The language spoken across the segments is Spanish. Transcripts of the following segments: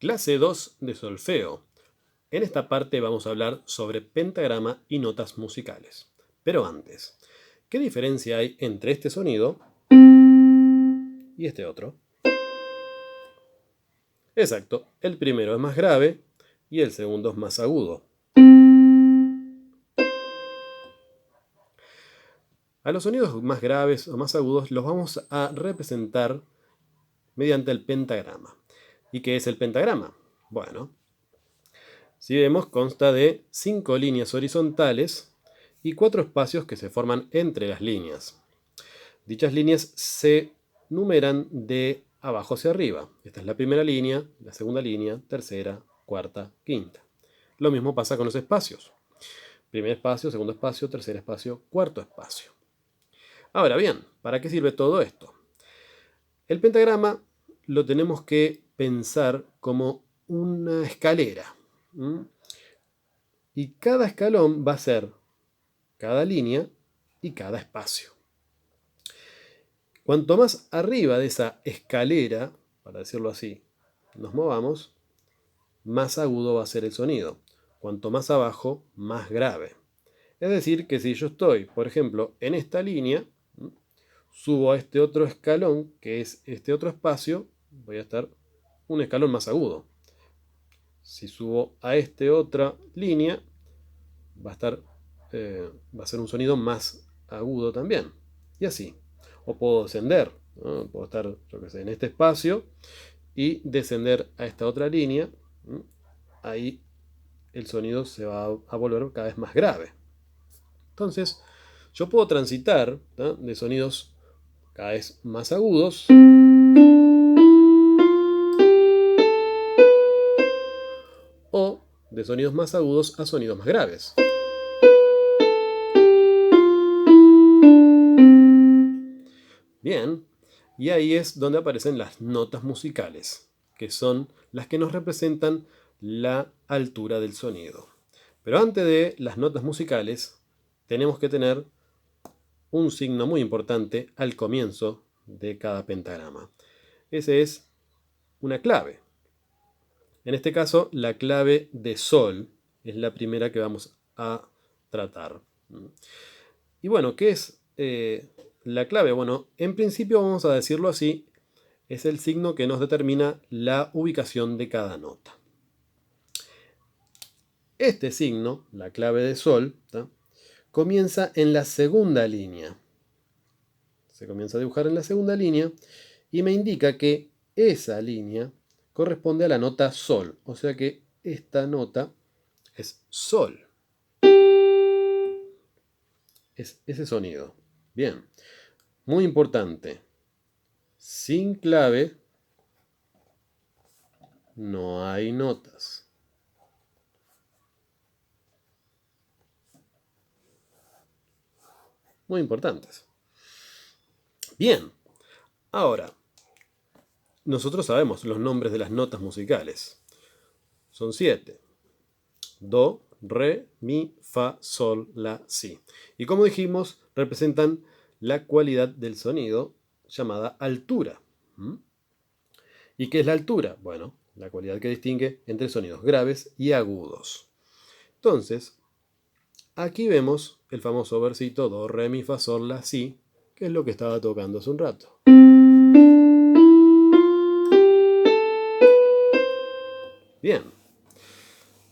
Clase 2 de solfeo. En esta parte vamos a hablar sobre pentagrama y notas musicales. Pero antes, ¿qué diferencia hay entre este sonido y este otro? Exacto, el primero es más grave y el segundo es más agudo. A los sonidos más graves o más agudos los vamos a representar mediante el pentagrama. ¿Y qué es el pentagrama? Bueno, si vemos, consta de 5 líneas horizontales y 4 espacios que se forman entre las líneas. Dichas líneas se numeran de abajo hacia arriba. Esta es la primera línea, la segunda línea, tercera, cuarta, quinta. Lo mismo pasa con los espacios. Primer espacio, segundo espacio, tercer espacio, cuarto espacio. Ahora bien, ¿para qué sirve todo esto? El pentagrama lo tenemos que pensar como una escalera. Y cada escalón va a ser cada línea y cada espacio. Cuanto más arriba de esa escalera, para decirlo así, nos movamos, más agudo va a ser el sonido. Cuanto más abajo, más grave. Es decir, que si yo estoy, por ejemplo, en esta línea, subo a este otro escalón, que es este otro espacio, voy a estar un escalón más agudo. Si subo a esta otra línea, va a ser un sonido más agudo también. Y así. O puedo descender, ¿no? Puedo estar, yo qué sé, en este espacio y descender a esta otra línea. Ahí el sonido se va a volver cada vez más grave. Entonces, yo puedo transitar, ¿no?, de sonidos cada vez más agudos o de sonidos más agudos a sonidos más graves. Bien, y ahí es donde aparecen las notas musicales, que son las que nos representan la altura del sonido. Pero antes de las notas musicales, tenemos que tener un signo muy importante al comienzo de cada pentagrama. Ese es una clave. En este caso, la clave de sol es la primera que vamos a tratar. Y bueno, ¿qué es la clave? Bueno, en principio vamos a decirlo así, es el signo que nos determina la ubicación de cada nota. Este signo, la clave de sol, ¿tá?, comienza en la segunda línea. Se comienza a dibujar en la segunda línea y me indica que esa línea corresponde a la nota sol. O sea que esta nota es sol. Es ese sonido. Bien. Muy importante. Sin clave no hay notas. Muy importantes. Bien. Ahora, nosotros sabemos los nombres de las notas musicales. Son 7. Do, re, mi, fa, sol, la, si. Y como dijimos, representan la cualidad del sonido llamada altura. ¿Y qué es la altura? Bueno, la cualidad que distingue entre sonidos graves y agudos. Entonces, aquí vemos el famoso versito do, re, mi, fa, sol, la, si, que es lo que estaba tocando hace un rato. Bien.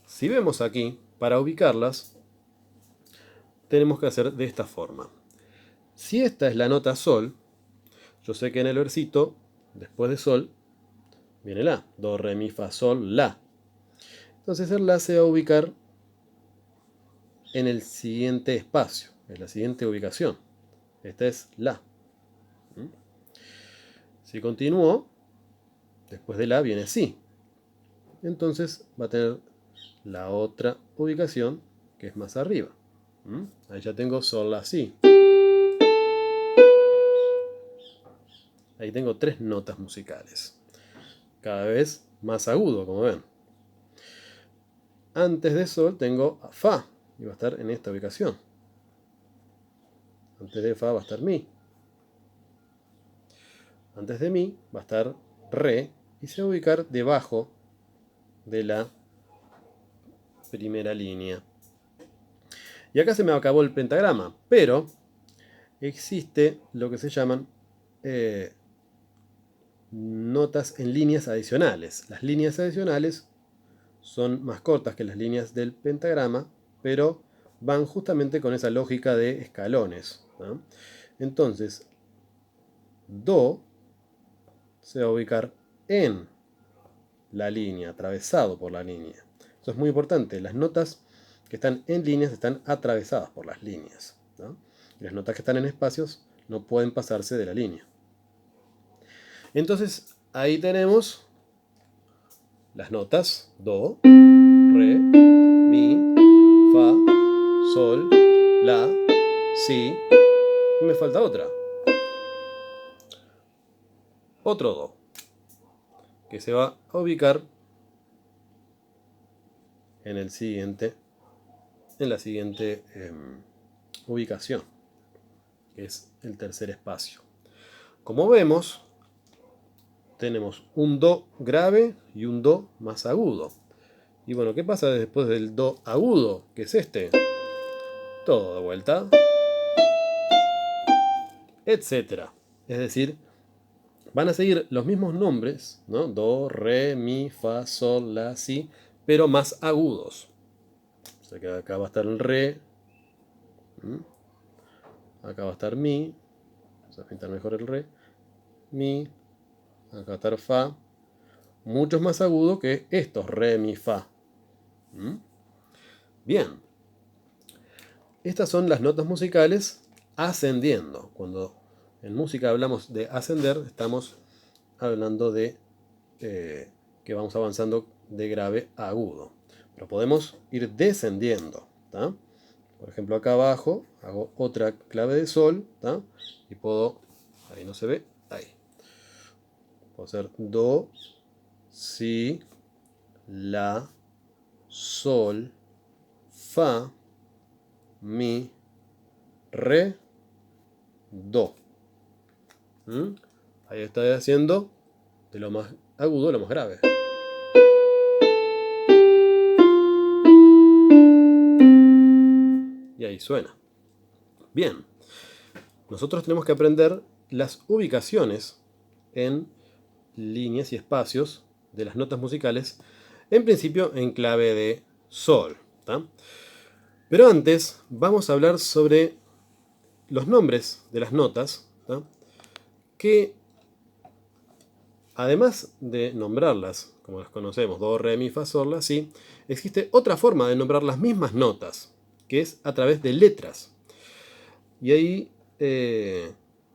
Si vemos aquí, para ubicarlas, tenemos que hacer de esta forma. Si esta es la nota sol, yo sé que en el versito, después de sol, viene la. Do, re, mi, fa, sol, la. Entonces el la se va a ubicar en el siguiente espacio, en la siguiente ubicación. Esta es la. Si continúo, después de la viene si. Entonces va a tener la otra ubicación que es más arriba. Ahí ya tengo sol, la, si. Ahí tengo 3 notas musicales. Cada vez más agudo, como ven. Antes de sol tengo fa, y va a estar en esta ubicación. Antes de fa va a estar mi. Antes de mi va a estar re, y se va a ubicar debajo de la primera línea. Y acá se me acabó el pentagrama, pero existe lo que se llaman notas en líneas adicionales. Las líneas adicionales son más cortas que las líneas del pentagrama, pero van justamente con esa lógica de escalones, ¿no? Entonces, Do se va a ubicar en la línea, atravesado por la línea. Eso es muy importante. Las notas que están en líneas están atravesadas por las líneas, ¿no? Y las notas que están en espacios no pueden pasarse de la línea. Entonces, ahí tenemos las notas Do, Re, Mi, Fa, Sol, La, Si. Y me falta otra. Otro Do, que se va a ubicar en la siguiente ubicación, que es el tercer espacio. Como vemos, tenemos un Do grave y un Do más agudo. Y bueno, ¿qué pasa después del Do agudo? Que es este. Todo de vuelta. Etcétera. Es decir, van a seguir los mismos nombres, ¿no? Do, Re, Mi, Fa, Sol, La, Si, pero más agudos. O sea que acá va a estar el Re. Acá va a estar Mi. Vamos a pintar mejor el Re. Mi. Acá va a estar Fa. Muchos más agudos que estos, Re, Mi, Fa. Bien. Estas son las notas musicales ascendiendo. Cuando en música hablamos de ascender, estamos hablando de que vamos avanzando de grave a agudo. Pero podemos ir descendiendo, ¿tá? Por ejemplo, acá abajo hago otra clave de sol, ¿tá? Y puedo, ahí no se ve, ahí. Puedo hacer do, si, la, sol, fa, mi, re, do. Ahí estoy haciendo de lo más agudo a lo más grave. Y ahí suena. Bien. Nosotros tenemos que aprender las ubicaciones en líneas y espacios de las notas musicales, en principio en clave de sol, ¿tá? Pero antes vamos a hablar sobre los nombres de las notas, ¿tá? Que además de nombrarlas como las conocemos, do, re, mi, fa, sol, la, si, existe otra forma de nombrar las mismas notas, que es a través de letras. Y ahí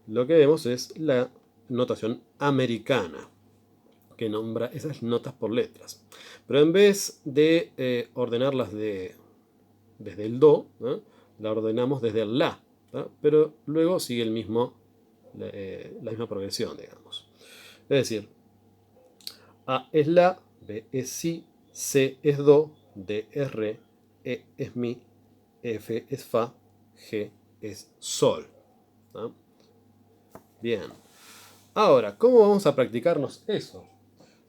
lo que vemos es la notación americana, que nombra esas notas por letras. Pero en vez de ordenarlas desde el do, ¿no? La ordenamos desde el la, ¿no? Pero luego sigue la misma progresión, digamos. Es decir, A es la, B es si, C es do, D es re, E es mi, F es fa, G es sol, ¿no? Bien. Ahora, ¿cómo vamos a practicarnos eso?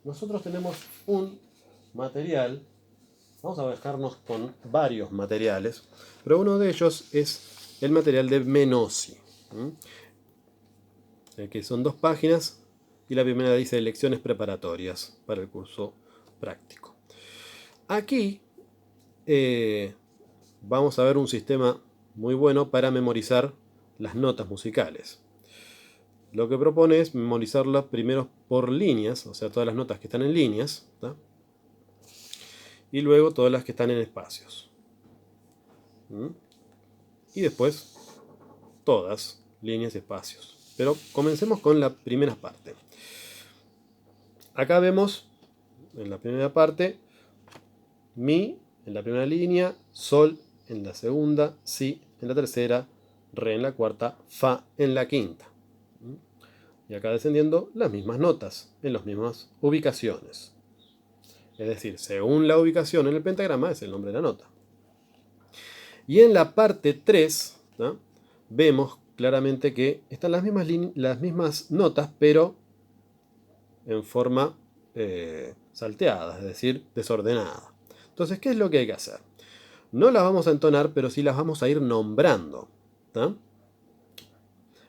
Nosotros tenemos un material, vamos a dejarnos con varios materiales, pero uno de ellos es el material de Menossi, que son 2 páginas y la primera dice lecciones preparatorias para el curso práctico. Aquí vamos a ver un sistema muy bueno para memorizar las notas musicales. Lo que propone es memorizarlas primero por líneas, o sea, todas las notas que están en líneas, ¿tá? Y luego todas las que están en espacios. Y después todas, líneas y espacios. Pero comencemos con la primera parte. Acá vemos en la primera parte Mi en la primera línea, Sol en la segunda, Si en la tercera, Re en la cuarta, Fa en la quinta. Y acá descendiendo las mismas notas, en las mismas ubicaciones. Es decir, según la ubicación en el pentagrama es el nombre de la nota. Y en la parte 3, ¿no? Vemos claramente que están las mismas notas, pero en forma salteadas, es decir, desordenadas. Entonces, ¿qué es lo que hay que hacer? No las vamos a entonar, pero sí las vamos a ir nombrando. ¿Tá?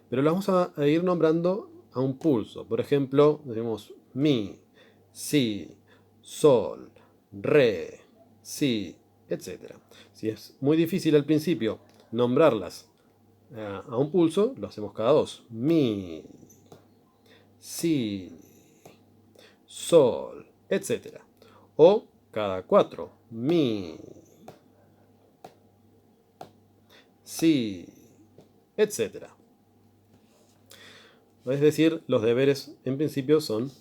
Pero las vamos a ir nombrando a un pulso. Por ejemplo, decimos mi, si, sol, re, si, etc. Si es muy difícil al principio nombrarlas a un pulso, lo hacemos cada dos. Mi, si, sol, etc. O cada cuatro. Mi, si, etc. Es decir, los deberes en principio son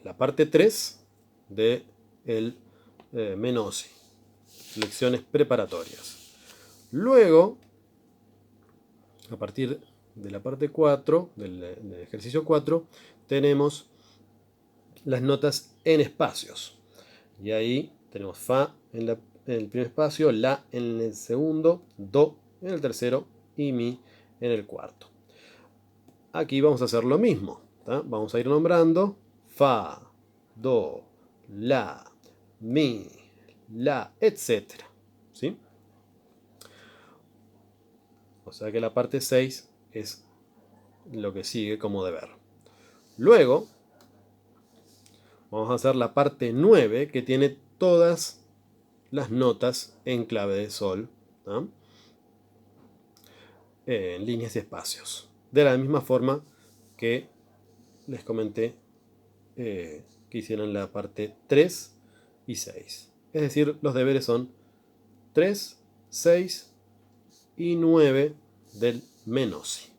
la parte 3 de el Menosi, lecciones preparatorias. Luego, a partir de la parte 4, del ejercicio 4, tenemos las notas en espacios. Y ahí tenemos Fa en el primer espacio, La en el segundo, Do en el tercero y Mi en el cuarto. Aquí vamos a hacer lo mismo. ¿Tá? Vamos a ir nombrando Fa, Do, La, Mi, La, etc. ¿Sí? O sea que la parte 6 es lo que sigue como deber. Luego vamos a hacer la parte 9 que tiene todas las notas en clave de sol, ¿tá? En líneas y espacios. De la misma forma que les comenté que hicieron la parte 3 y 6. Es decir, los deberes son 3, 6 y 9 del Menosi.